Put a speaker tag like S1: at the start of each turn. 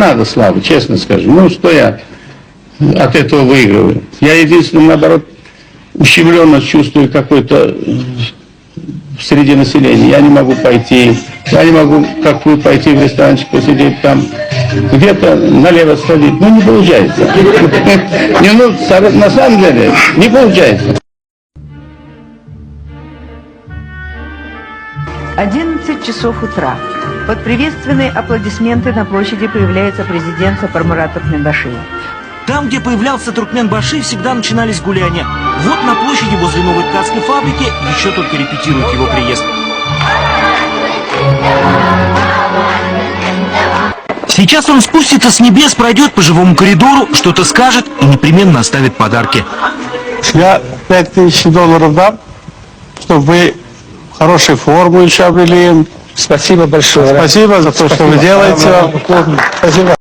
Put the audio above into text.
S1: Надо славы, честно скажу. Ну, что я от этого выигрываю? Я единственное, наоборот, ущемленность чувствую какой-то среди населения. Я не могу пойти, я не могу, как вы, пойти в ресторанчик, посидеть там, где-то налево сходить. Ну, не получается. На самом деле, не получается.
S2: 11 часов утра. Под приветственные аплодисменты на площади появляется президент Сапармурат Туркменбашиев.
S3: Там, где появлялся Туркменбаши, всегда начинались гуляния. Вот на площади возле новой ткацкой фабрики еще только репетируют его приезд. Сейчас он спустится с небес, пройдет по живому коридору, что-то скажет и непременно оставит подарки.
S4: Я $5000 дам, чтобы вы хорошую форму еще обрели. Спасибо большое. Спасибо за то, что вы делаете. Спасибо.